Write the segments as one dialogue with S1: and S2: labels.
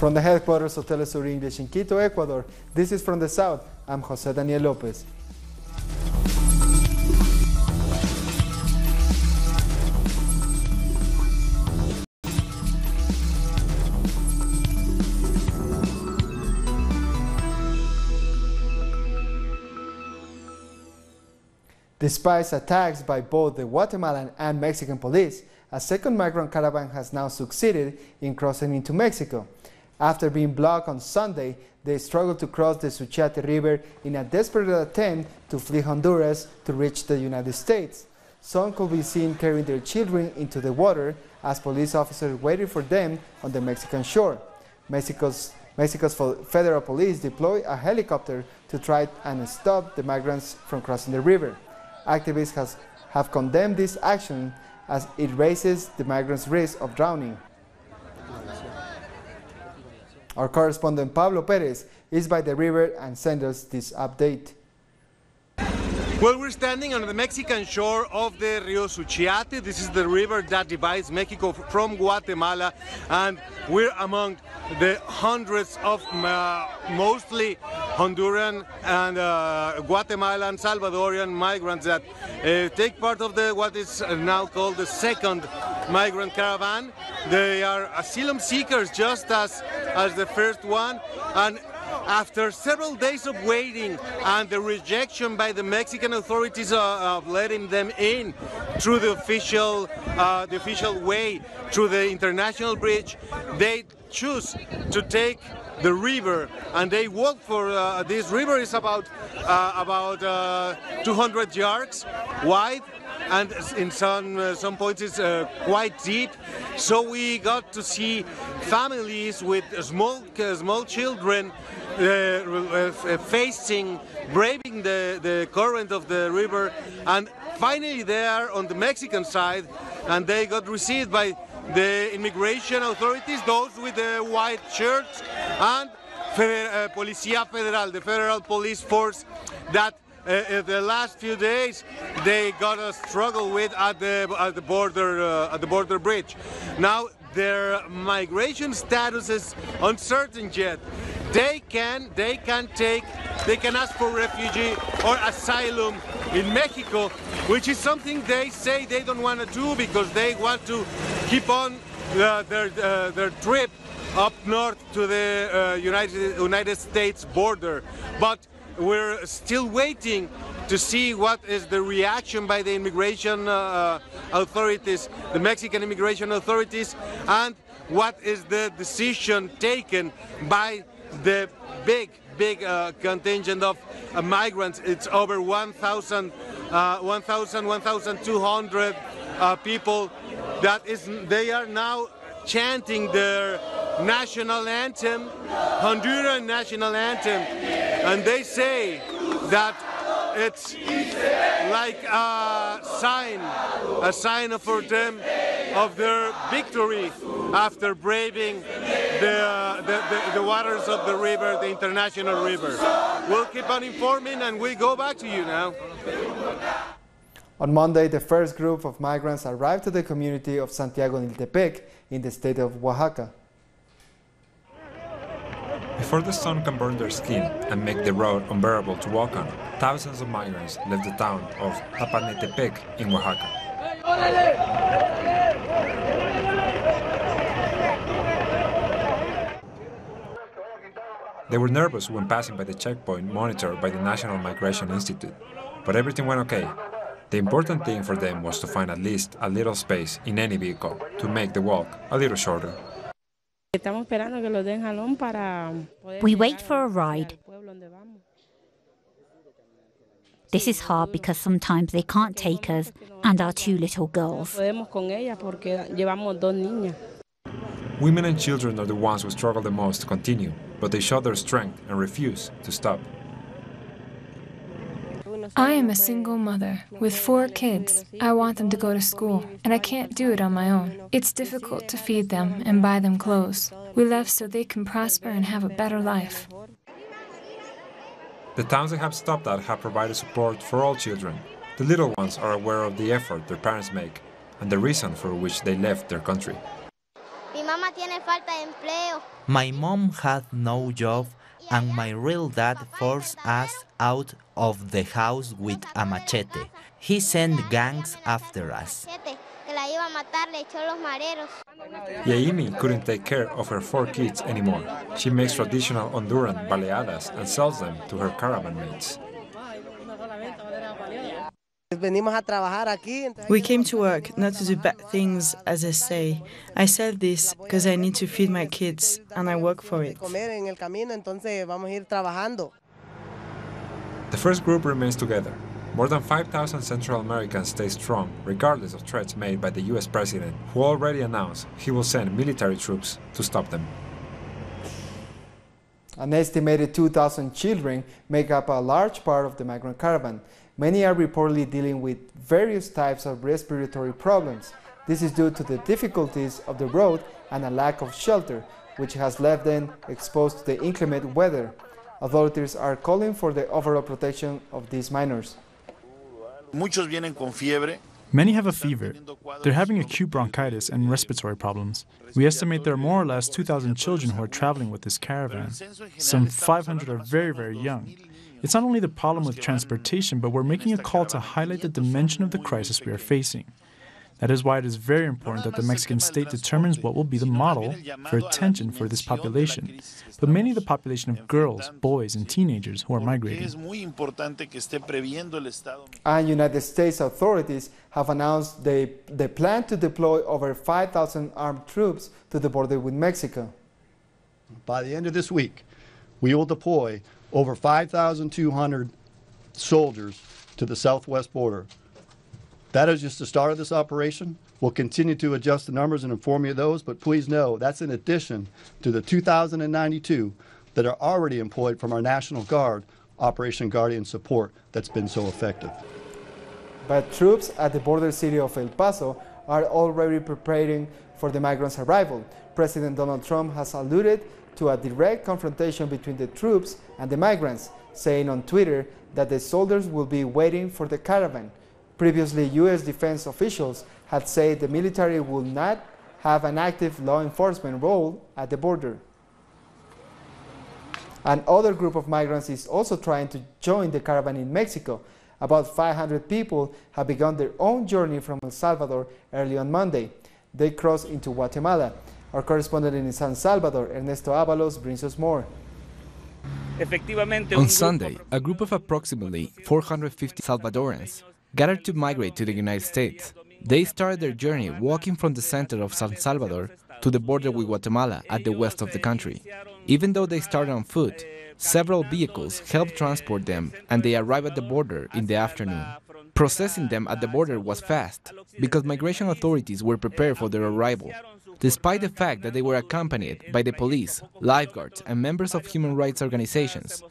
S1: From the headquarters of Telesur English in Quito, Ecuador, this is From the South. I'm Jose Daniel Lopez. Despite attacks by both the Guatemalan and Mexican police, a second migrant caravan has now succeeded in crossing into Mexico. After being blocked on Sunday, they struggled to cross the Suchiate River in a desperate attempt to flee Honduras to reach the United States. Some could be seen carrying their children into the water as police officers waited for them on the Mexican shore. Mexico's federal police deployed a helicopter to try and stop the migrants from crossing the river. Activists have condemned this action as it raises the migrants' risk of drowning. Our correspondent Pablo Perez is by the river and sent us this update.
S2: Well, we're standing on the Mexican shore of the Rio Suchiate. This is the river that divides Mexico from Guatemala, and we're among the hundreds of mostly Honduran and Guatemalan, Salvadorian migrants that take part of what is now called the second migrant caravan. They are asylum seekers, just as the first one, and after several days of waiting and the rejection by the Mexican authorities of letting them in through the official way, through the international bridge, they choose to take the river, and they walk for this river is about 200 yards wide, and in some points it's quite deep. So we got to see families with small children braving the current of the river, and finally they are on the Mexican side, and they got received by the immigration authorities, those with the white shirts, and Policía Federal, the federal police force that the last few days they got a struggle with at the border bridge. Now their migration status is uncertain yet. They can ask for refugee or asylum in Mexico, which is something they say they don't want to do because they want to keep on their trip up north to the United States border. But we're still waiting to see what is the reaction by the immigration authorities, the Mexican immigration authorities, and what is the decision taken by the big contingent of migrants. It's over 1,200 people. They are now chanting their national anthem, Honduran national anthem, and they say that it's like a sign for them of their victory after braving the waters of the river, the international river. We'll keep on informing, and we go back to you now.
S1: On Monday, the first group of migrants arrived to the community of Santiago Niltepec in the state of Oaxaca.
S3: Before the sun can burn their skin and make the road unbearable to walk on, thousands of migrants left the town of Tapanetepec in Oaxaca. They were nervous when passing by the checkpoint monitored by the National Migration Institute, but everything went okay. The important thing for them was to find at least a little space in any vehicle to make the walk a little shorter.
S4: We wait for a ride. This is hard because sometimes they can't take us and our two little girls.
S3: Women and children are the ones who struggle the most to continue, but they show their strength and refuse to stop.
S5: I am a single mother with 4 kids. I want them to go to school, and I can't do it on my own. It's difficult to feed them and buy them clothes. We left so they can prosper and have a better life.
S3: The towns that have stopped that have provided support for all children. The little ones are aware of the effort their parents make and the reason for which they left their country.
S6: My mom had no job, and my real dad forced us out of the house with a machete. He sent gangs after us.
S3: Yaimi couldn't take care of her 4 kids anymore. She makes traditional Honduran baleadas and sells them to her caravan mates.
S7: We came to work, not to do bad things, as I say. I sell this because I need to feed my kids, and I work for it.
S3: The first group remains together. More than 5,000 Central Americans stay strong, regardless of threats made by the US president, who already announced he will send military troops to stop them.
S1: An estimated 2,000 children make up a large part of the migrant caravan. Many are reportedly dealing with various types of respiratory problems. This is due to the difficulties of the road and a lack of shelter, which has left them exposed to the inclement weather. Authorities are calling for the overall protection of these minors.
S8: Many have a fever. They're having acute bronchitis and respiratory problems. We estimate there are more or less 2,000 children who are traveling with this caravan. Some 500 are very, very young. It's not only the problem with transportation, but we're making a call to highlight the dimension of the crisis we are facing. That is why it is very important that the Mexican state determines what will be the model for attention for this population, but mainly the population of girls, boys, and teenagers who are migrating.
S1: And United States authorities have announced they plan to deploy over 5,000 armed troops to the border with Mexico.
S9: By the end of this week, we will deploy over 5,200 soldiers to the southwest border. That is just the start of this operation. We'll continue to adjust the numbers and inform you of those, but please know that's in addition to the 2,092 that are already employed from our National Guard Operation Guardian Support that's been so effective.
S1: But troops at the border city of El Paso are already preparing for the migrants' arrival. President Donald Trump has alluded to a direct confrontation between the troops and the migrants, saying on Twitter that the soldiers will be waiting for the caravan. Previously, U.S. defense officials had said the military will not have an active law enforcement role at the border. Another group of migrants is also trying to join the caravan in Mexico. About 500 people have begun their own journey from El Salvador early on Monday. They crossed into Guatemala. Our correspondent in San Salvador, Ernesto Avalos, brings us more.
S10: On Sunday, a group of approximately 450 Salvadorans gathered to migrate to the United States. They started their journey walking from the center of San Salvador to the border with Guatemala at the west of the country. Even though they started on foot, several vehicles helped transport them, and they arrived at the border in the afternoon. Processing them at the border was fast, because migration authorities were prepared for their arrival. Despite the fact that they were accompanied by the police, lifeguards, and members of human rights organizations,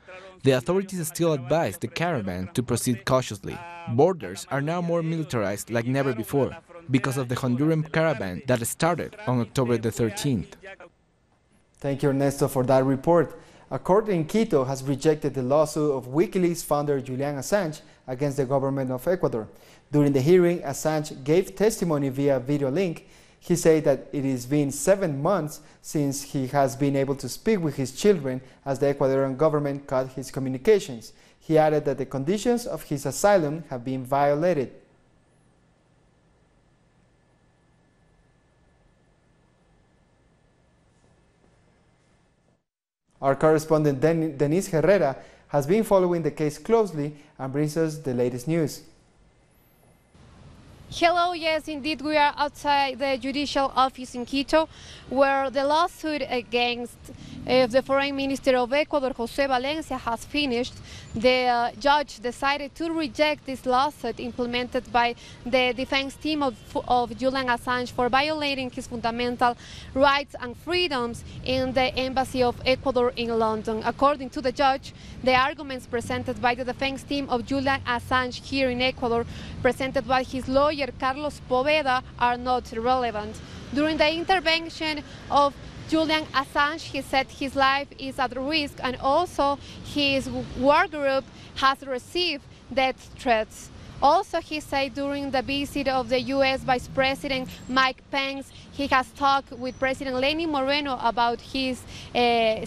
S10: the authorities still advise the caravan to proceed cautiously. Borders are now more militarized like never before because of the Honduran caravan that started on October the 13th.
S1: Thank you, Ernesto, for that report. A court in Quito has rejected the lawsuit of WikiLeaks founder Julian Assange against the government of Ecuador. During the hearing, Assange gave testimony via video link. He said that it has been 7 months since he has been able to speak with his children as the Ecuadorian government cut his communications. He added that the conditions of his asylum have been violated. Our correspondent Denise Herrera has been following the case closely and brings us the latest news.
S11: Hello, yes, indeed, we are outside the judicial office in Quito, where the lawsuit against the Foreign Minister of Ecuador, José Valencia, has finished. The judge decided to reject this lawsuit implemented by the defense team of Julian Assange for violating his fundamental rights and freedoms in the Embassy of Ecuador in London. According to the judge, the arguments presented by the defense team of Julian Assange here in Ecuador, presented by his lawyer Carlos Poveda, are not relevant. During the intervention of Julian Assange, he said his life is at risk, and also his work group has received death threats. Also, he said during the visit of the U.S. Vice President Mike Pence, he has talked with President Lenin Moreno about his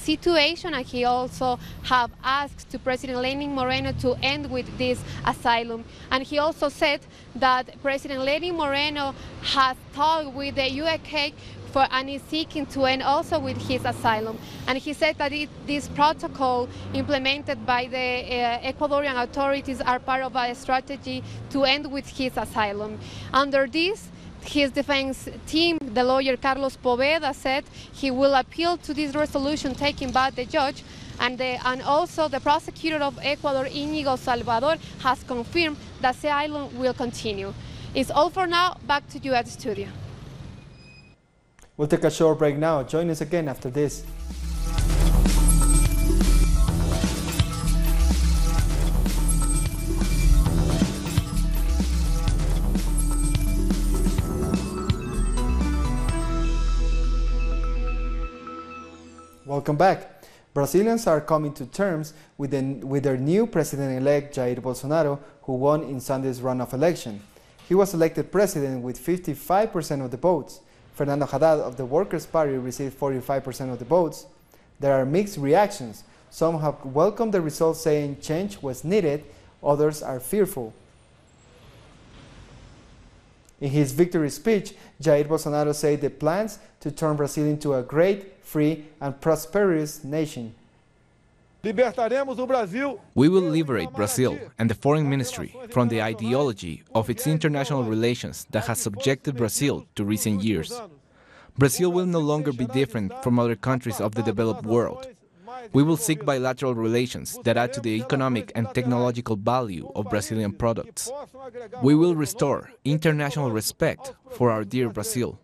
S11: situation, and he also have asked to President Lenin Moreno to end with this asylum. And he also said that President Lenin Moreno has talked with the UK and is seeking to end also with his asylum. And he said that this protocol implemented by the Ecuadorian authorities are part of a strategy to end with his asylum. Under this, his defense team, the lawyer Carlos Poveda, said he will appeal to this resolution taken by the judge, and also the prosecutor of Ecuador, Íñigo Salvador, has confirmed that the asylum will continue. It's all for now. Back to you at the studio.
S1: We'll take a short break now. Join us again after this. Welcome back. Brazilians are coming to terms with their new president-elect Jair Bolsonaro, who won in Sunday's runoff election. He was elected president with 55% of the votes. Fernando Haddad of the Workers' Party received 45% of the votes. There are mixed reactions. Some have welcomed the result, saying change was needed. Others are fearful. In his victory speech, Jair Bolsonaro said the plans to turn Brazil into a great, free, and prosperous nation.
S10: We will liberate Brazil and the foreign ministry from the ideology of its international relations that has subjected Brazil to recent years. Brazil will no longer be different from other countries of the developed world. We will seek bilateral relations that add to the economic and technological value of Brazilian products. We will restore international respect for our dear Brazil.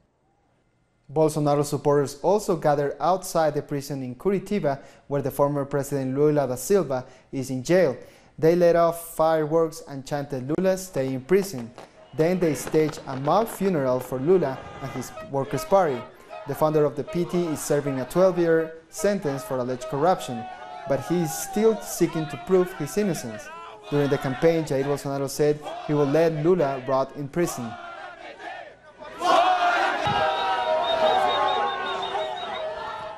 S1: Bolsonaro supporters also gathered outside the prison in Curitiba, where the former president Lula da Silva is in jail. They let off fireworks and chanted "Lula, stay in prison." Then they staged a mock funeral for Lula and his Workers' Party. The founder of the PT is serving a 12-year sentence for alleged corruption, but he is still seeking to prove his innocence. During the campaign, Jair Bolsonaro said he will let Lula rot in prison.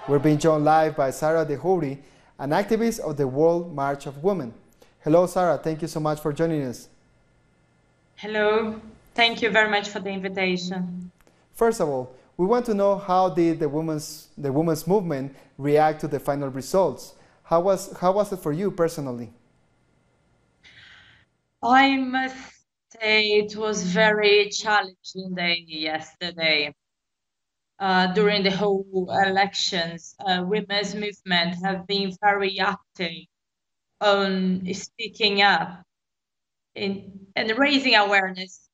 S1: We're being joined live by Sarah De Houri, an activist of the World March of Women. Hello, Sarah. Thank you so much for joining us.
S12: Hello. Thank you very much for the invitation.
S1: First of all, we want to know, how did the women's movement react to the final results? How was it for you personally?
S12: I must say it was very challenging day yesterday. During the whole elections, women's movement have been very active on speaking up and raising awareness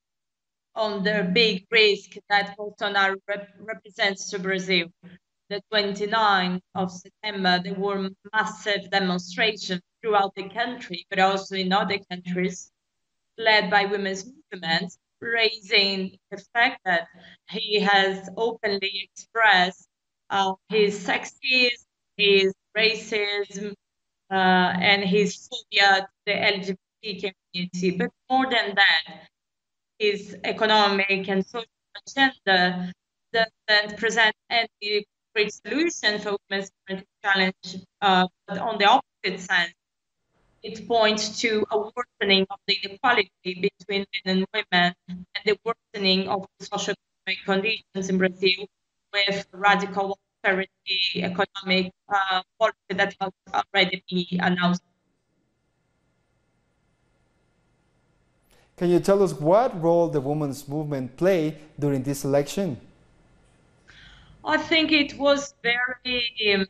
S12: on the big risk that Bolsonaro represents to Brazil. The 29th of September, there were massive demonstrations throughout the country, but also in other countries, led by women's movements, raising the fact that he has openly expressed his sexism, his racism, and his phobia to the LGBT community. But more than that, his economic and social agenda doesn't present any great solution for women's challenge, but on the opposite sense, it points to a worsening of the inequality between men and women and the worsening of the socio-economic conditions in Brazil, with radical austerity economic policy that has already been announced.
S1: Can you tell us what role the women's movement played during this election?
S12: I think it was very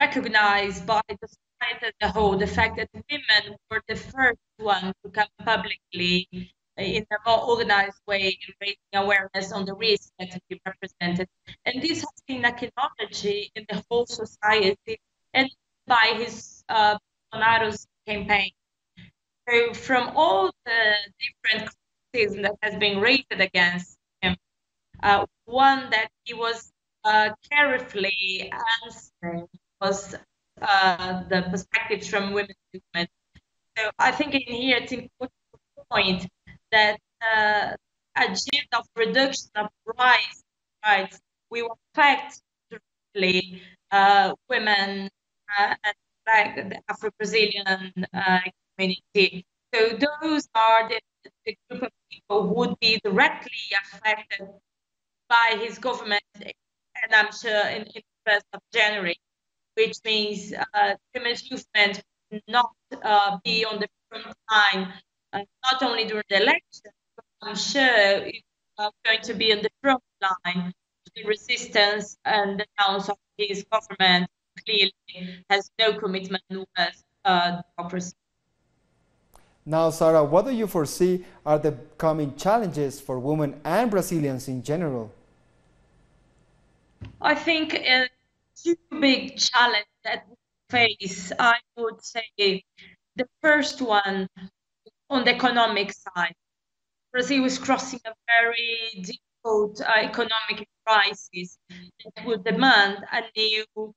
S12: recognized by the society as a whole, the fact that women were the first one to come publicly in a more organized way, raising awareness on the risks that he represented. And this has been acknowledged in the whole society and by his Bolsonaro's campaign. So from all the different criticism that has been raised against him, one that he was carefully answering was the perspectives from women's movement. So I think in here it's important to point that agenda of reduction of rights will affect directly women and like the Afro-Brazilian community. So those are the group of people who would be directly affected by his government, and I'm sure in the 1st of January, which means women's movement will not be on the front line, not only during the election, but I'm sure it's going to be on the front line to the resistance and the denounce of his government. Clearly has no commitment with democracy.
S1: Now, Sarah, what do you foresee are the coming challenges for women and Brazilians in general?
S12: I think two big challenges that we face, I would say the first one on the economic side. Brazil is crossing a very difficult economic crisis that will demand a new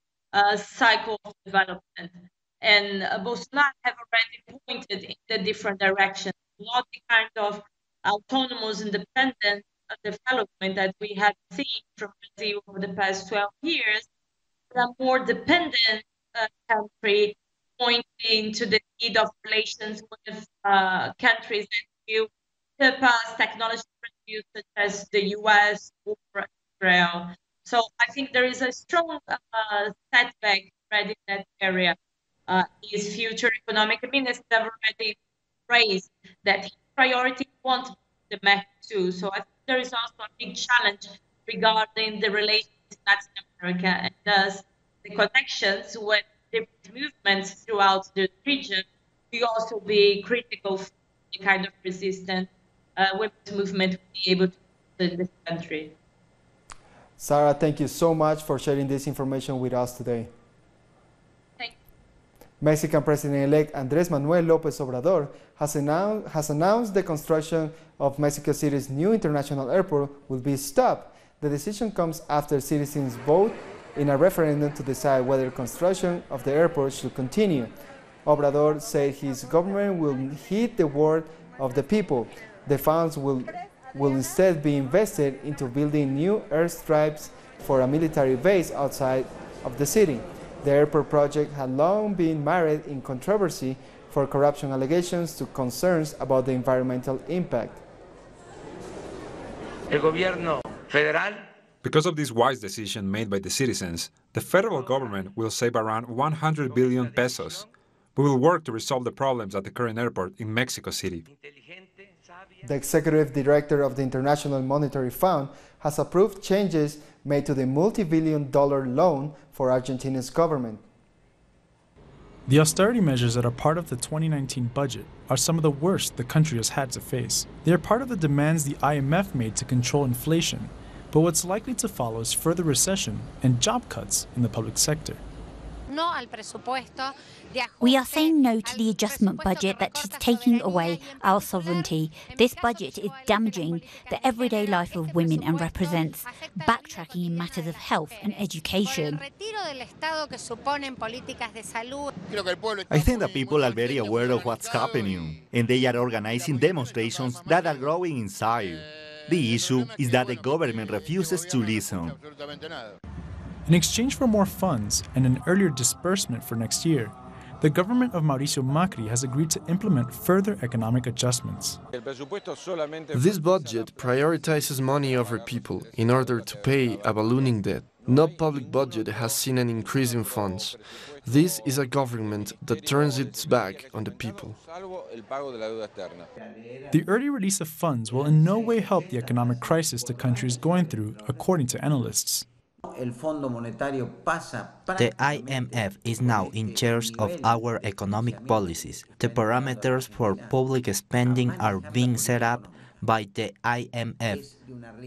S12: cycle of development. And Bolsonaro have already pointed in the different directions, not the kind of autonomous, independent development that we have seen from Brazil over the past 12 years, but a more dependent country, pointing to the need of relations with countries that will surpass technology produced such as the US or Israel. So I think there is a strong setback already in that area. His future economic minister have already raised that his priority won't be the Mercosur. So I think there is also a big challenge regarding the relations in Latin America and thus the connections with different movements throughout the region will also be critical for the kind of resistance women's movement will be able to do in this country.
S1: Sarah, thank you so much for sharing this information with us today. Mexican President-elect Andrés Manuel López Obrador has announced the construction of Mexico City's new international airport will be stopped. The decision comes after citizens vote in a referendum to decide whether construction of the airport should continue. Obrador said his government will heed the word of the people. The funds will instead be invested into building new airstrips for a military base outside of the city. The airport project had long been mired in controversy for corruption allegations to concerns about the environmental impact.
S3: Because of this wise decision made by the citizens, the federal government will save around 100 billion pesos. We will work to resolve the problems at the current airport in Mexico City.
S1: The executive director of the International Monetary Fund has approved changes made to the multi-billion-dollar loan for Argentina's government.
S8: The austerity measures that are part of the 2019 budget are some of the worst the country has had to face. They are part of the demands the IMF made to control inflation, but what's likely to follow is further recession and job cuts in the public sector.
S4: We are saying no to the adjustment budget that is taking away our sovereignty. This budget is damaging the everyday life of women and represents backtracking in matters of health and education.
S13: I think that people are very aware of what's happening, and they are organizing demonstrations that are growing inside. The issue is that the government refuses to listen.
S8: In exchange for more funds and an earlier disbursement for next year, the government of Mauricio Macri has agreed to implement further economic adjustments.
S14: This budget prioritizes money over people in order to pay a ballooning debt. No public budget has seen an increase in funds. This is a government that turns its back on the people.
S8: The early release of funds will in no way help the economic crisis the country is going through, according to analysts.
S6: The IMF is now in charge of our economic policies. The parameters for public spending are being set up by the IMF.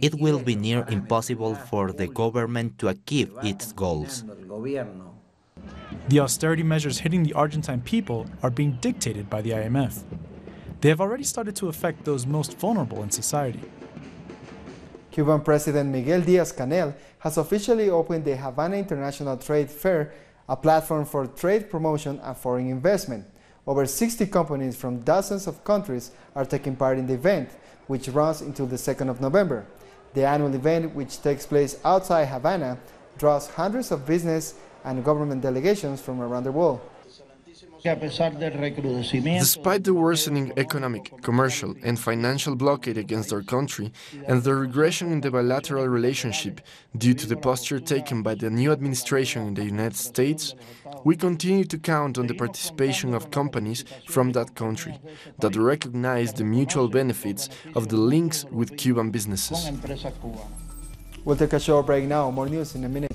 S6: It will be near impossible for the government to achieve its goals.
S8: The austerity measures hitting the Argentine people are being dictated by the IMF. They have already started to affect those most vulnerable in society.
S1: Cuban President Miguel Díaz-Canel has officially opened the Havana International Trade Fair, a platform for trade promotion and foreign investment. Over 60 companies from dozens of countries are taking part in the event, which runs until the 2nd of November. The annual event, which takes place outside Havana, draws hundreds of business and government delegations from around the world.
S14: Despite the worsening economic, commercial, and financial blockade against our country, and the regression in the bilateral relationship due to the posture taken by the new administration in the United States, we continue to count on the participation of companies from that country that recognize the mutual benefits of the links with Cuban businesses.
S1: We'll take a short break now. More news in a minute.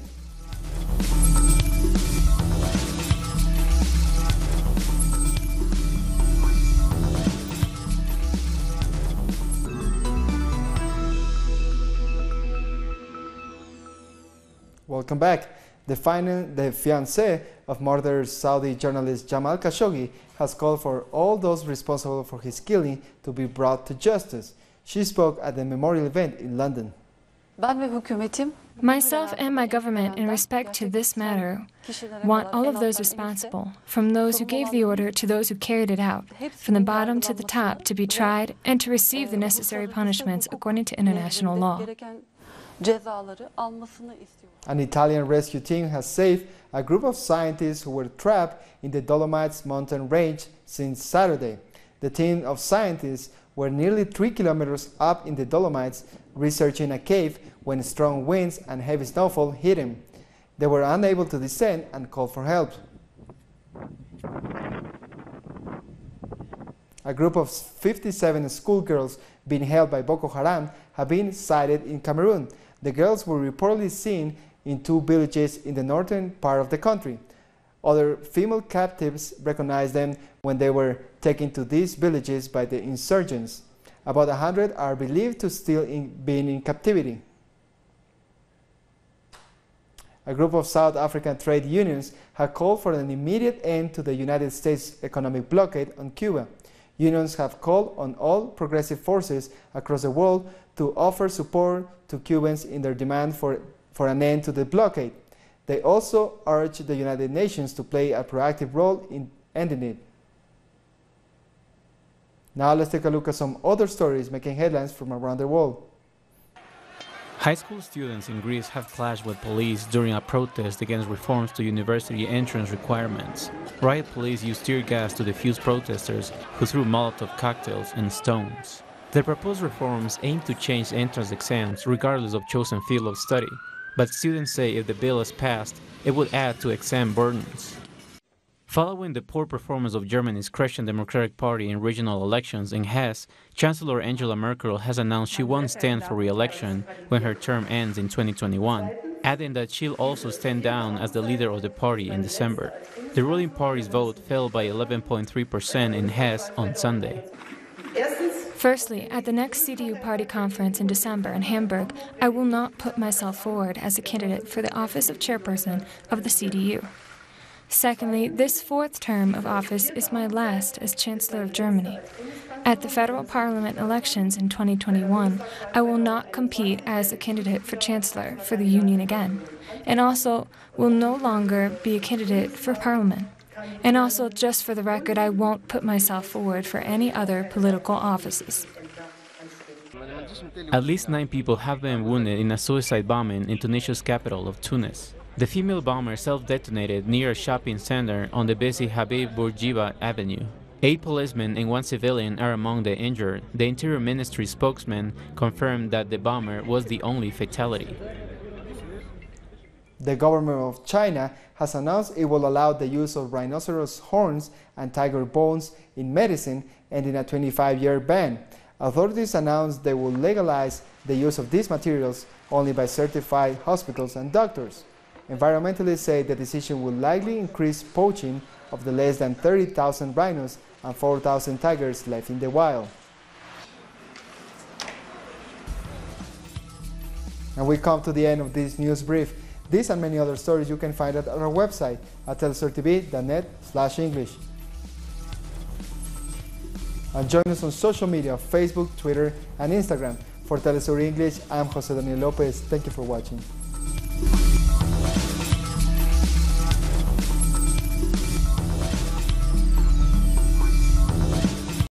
S1: Welcome back. The fiancé of murdered Saudi journalist Jamal Khashoggi has called for all those responsible for his killing to be brought to justice. She spoke at the memorial event in London.
S5: Myself and my government, in respect to this matter, want all of those responsible, from those who gave the order to those who carried it out, from the bottom to the top, to be tried and to receive the necessary punishments according to international law.
S1: An Italian rescue team has saved a group of scientists who were trapped in the Dolomites mountain range since Saturday. The team of scientists were nearly 3 kilometers up in the Dolomites researching a cave when strong winds and heavy snowfall hit them. They were unable to descend and called for help. A group of 57 schoolgirls being held by Boko Haram have been sighted in Cameroon. The girls were reportedly seen in 2 villages in the northern part of the country. Other female captives recognized them when they were taken to these villages by the insurgents. About 100 are believed to still be in captivity. A group of South African trade unions have called for an immediate end to the United States economic blockade on Cuba. Unions have called on all progressive forces across the world to offer support to Cubans in their demand for an end to the blockade. They also urge the United Nations to play a proactive role in ending it. Now let's take a look at some other stories making headlines from around the world.
S15: High school students in Greece have clashed with police during a protest against reforms to university entrance requirements. Riot police used tear gas to defuse protesters who threw Molotov cocktails and stones. The proposed reforms aim to change entrance exams regardless of chosen field of study, but students say if the bill is passed, it would add to exam burdens. Following the poor performance of Germany's Christian Democratic Party in regional elections in Hesse, Chancellor Angela Merkel has announced she won't stand for re-election when her term ends in 2021, adding that she'll also stand down as the leader of the party in December. The ruling party's vote fell by 11.3% in Hesse on Sunday.
S5: Firstly, at the next CDU party conference in December in Hamburg, I will not put myself forward as a candidate for the office of chairperson of the CDU. Secondly, this 4th term of office is my last as Chancellor of Germany. At the federal parliament elections in 2021, I will not compete as a candidate for Chancellor for the Union again, and also will no longer be a candidate for parliament. And also, just for the record, I won't put myself forward for any other political offices.
S15: At least 9 people have been wounded in a suicide bombing in Tunisia's capital of Tunis. The female bomber self-detonated near a shopping center on the busy Habib Bourguiba Avenue. 8 policemen and 1 civilian are among the injured. The Interior Ministry spokesman confirmed that the bomber was the only fatality.
S1: The government of China has announced it will allow the use of rhinoceros horns and tiger bones in medicine, ending a 25-year ban. Authorities announced they will legalize the use of these materials only by certified hospitals and doctors. Environmentalists say the decision will likely increase poaching of the less than 30,000 rhinos and 4,000 tigers left in the wild. And we come to the end of this news brief. These and many other stories you can find at our website at telesurtv.net/English. And join us on social media, Facebook, Twitter, and Instagram. For Telesur English, I'm Jose Daniel Lopez. Thank you for watching.